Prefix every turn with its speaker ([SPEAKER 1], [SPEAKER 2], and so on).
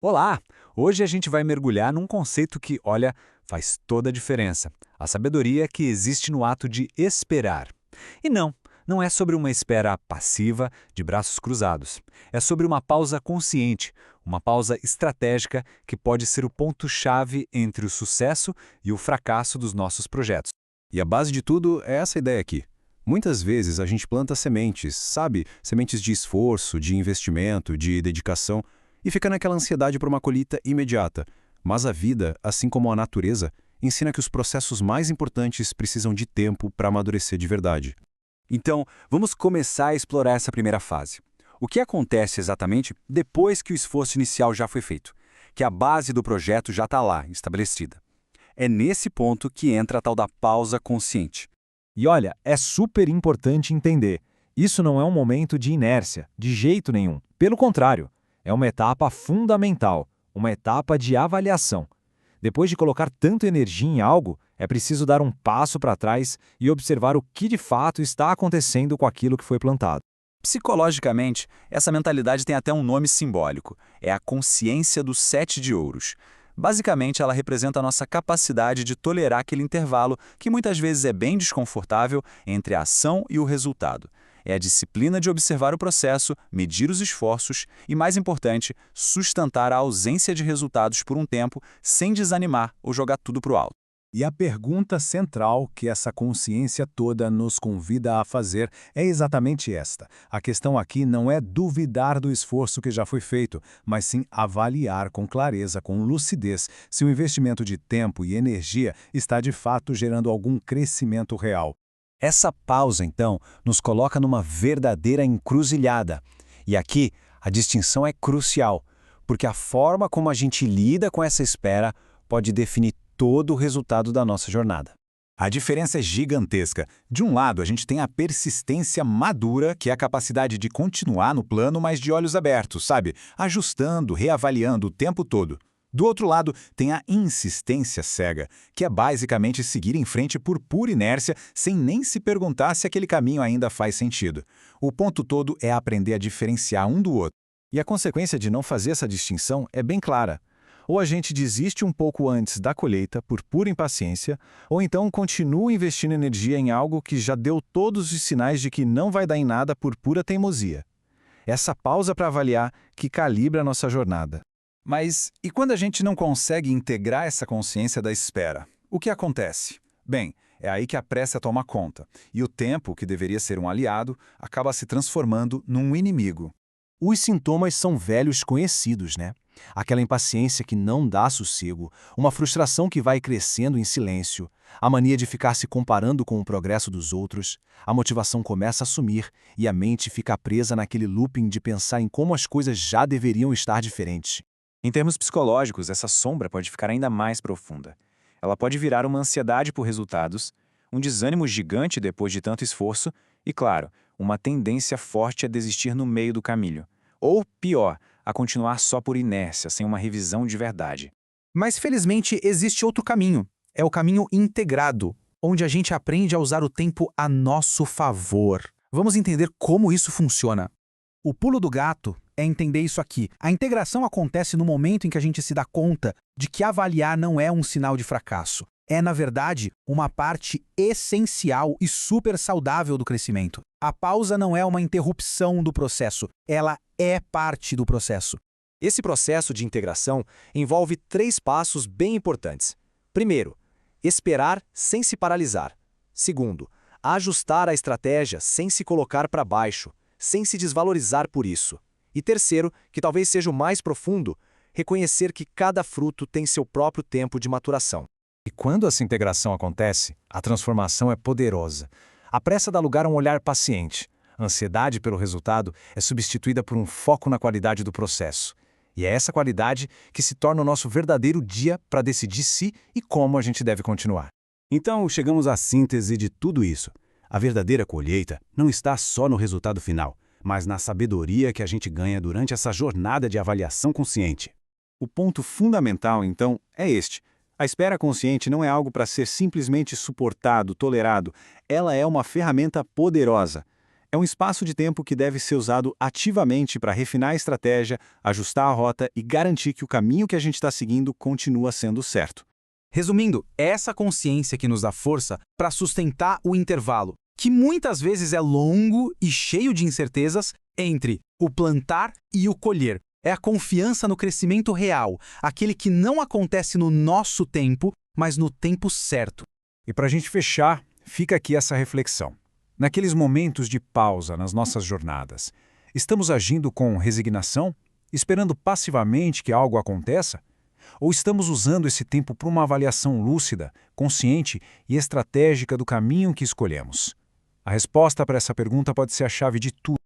[SPEAKER 1] Olá! Hoje a gente vai mergulhar num conceito que, olha, faz toda a diferença. A sabedoria que existe no ato de esperar. E não é sobre uma espera passiva, de braços cruzados. É sobre uma pausa consciente, uma pausa estratégica que pode ser o ponto-chave entre o sucesso e o fracasso dos nossos projetos.
[SPEAKER 2] E a base de tudo é essa ideia aqui. Muitas vezes a gente planta sementes, sabe? Sementes de esforço, de investimento, de dedicação, e fica naquela ansiedade por uma colheita imediata. Mas a vida, assim como a natureza, ensina que os processos mais importantes precisam de tempo para amadurecer de verdade.
[SPEAKER 1] Então, vamos começar a explorar essa primeira fase. O que acontece exatamente depois que o esforço inicial já foi feito? Que a base do projeto já está lá, estabelecida. É nesse ponto que entra a tal da pausa consciente.
[SPEAKER 3] E olha, é super importante entender. Isso não é um momento de inércia, de jeito nenhum. Pelo contrário, é uma etapa fundamental, uma etapa de avaliação. Depois de colocar tanta energia em algo, é preciso dar um passo para trás e observar o que de fato está acontecendo com aquilo que foi plantado.
[SPEAKER 1] Psicologicamente, essa mentalidade tem até um nome simbólico. É a consciência dos sete de ouros. Basicamente, ela representa a nossa capacidade de tolerar aquele intervalo que muitas vezes é bem desconfortável entre a ação e o resultado. É a disciplina de observar o processo, medir os esforços e, mais importante, sustentar a ausência de resultados por um tempo sem desanimar ou jogar tudo para o alto.
[SPEAKER 4] E a pergunta central que essa consciência toda nos convida a fazer é exatamente esta. A questão aqui não é duvidar do esforço que já foi feito, mas sim avaliar com clareza, com lucidez, se o investimento de tempo e energia está de fato gerando algum crescimento real.
[SPEAKER 5] Essa pausa, então, nos coloca numa verdadeira encruzilhada. E aqui, a distinção é crucial, porque a forma como a gente lida com essa espera pode definir todo o resultado da nossa jornada.
[SPEAKER 6] A diferença é gigantesca. De um lado, a gente tem a persistência madura, que é a capacidade de continuar no plano, mas de olhos abertos, sabe? Ajustando, reavaliando o tempo todo. Do outro lado, tem a insistência cega, que é basicamente seguir em frente por pura inércia, sem nem se perguntar se aquele caminho ainda faz sentido. O ponto todo é aprender a diferenciar um do outro.
[SPEAKER 2] E a consequência de não fazer essa distinção é bem clara. Ou a gente desiste um pouco antes da colheita por pura impaciência, ou então continua investindo energia em algo que já deu todos os sinais de que não vai dar em nada por pura teimosia. Essa pausa para avaliar que calibra a nossa jornada.
[SPEAKER 6] Mas e quando a gente não consegue integrar essa consciência da espera? O que acontece? Bem, é aí que a pressa toma conta, e o tempo, que deveria ser um aliado, acaba se transformando num inimigo.
[SPEAKER 3] Os sintomas são velhos conhecidos, né? Aquela impaciência que não dá sossego, uma frustração que vai crescendo em silêncio, a mania de ficar se comparando com o progresso dos outros, a motivação começa a sumir e a mente fica presa naquele looping de pensar em como as coisas já deveriam estar diferentes.
[SPEAKER 7] Em termos psicológicos, essa sombra pode ficar ainda mais profunda. Ela pode virar uma ansiedade por resultados, um desânimo gigante depois de tanto esforço e, claro, uma tendência forte a desistir no meio do caminho. Ou, pior, a continuar só por inércia, sem uma revisão de verdade.
[SPEAKER 8] Mas, felizmente, existe outro caminho. É o caminho integrado, onde a gente aprende a usar o tempo a nosso favor. Vamos entender como isso funciona. O pulo do gato é entender isso aqui. A integração acontece no momento em que a gente se dá conta de que avaliar não é um sinal de fracasso. É, na verdade, uma parte essencial e super saudável do crescimento. A pausa não é uma interrupção do processo, ela é parte do processo.
[SPEAKER 9] Esse processo de integração envolve 3 passos bem importantes. Primeiro, esperar sem se paralisar. Segundo, ajustar a estratégia sem se colocar para baixo, sem se desvalorizar por isso. E terceiro, que talvez seja o mais profundo, reconhecer que cada fruto tem seu próprio tempo de maturação.
[SPEAKER 5] E quando essa integração acontece, a transformação é poderosa. A pressa dá lugar a um olhar paciente. A ansiedade pelo resultado é substituída por um foco na qualidade do processo. E é essa qualidade que se torna o nosso verdadeiro dia para decidir se e como a gente deve continuar.
[SPEAKER 2] Então, chegamos à síntese de tudo isso. A verdadeira colheita não está só no resultado final, mas na sabedoria que a gente ganha durante essa jornada de avaliação consciente. O ponto fundamental, então, é este. A espera consciente não é algo para ser simplesmente suportado, tolerado. Ela é uma ferramenta poderosa. É um espaço de tempo que deve ser usado ativamente para refinar a estratégia, ajustar a rota e garantir que o caminho que a gente está seguindo continua sendo certo.
[SPEAKER 8] Resumindo, é essa consciência que nos dá força para sustentar o intervalo, que muitas vezes é longo e cheio de incertezas, entre o plantar e o colher. É a confiança no crescimento real, aquele que não acontece no nosso tempo, mas no tempo certo.
[SPEAKER 3] E para a gente fechar, fica aqui essa reflexão. Naqueles momentos de pausa nas nossas jornadas, estamos agindo com resignação, esperando passivamente que algo aconteça? Ou estamos usando esse tempo para uma avaliação lúcida, consciente e estratégica do caminho que escolhemos? A resposta para essa pergunta pode ser a chave de tudo.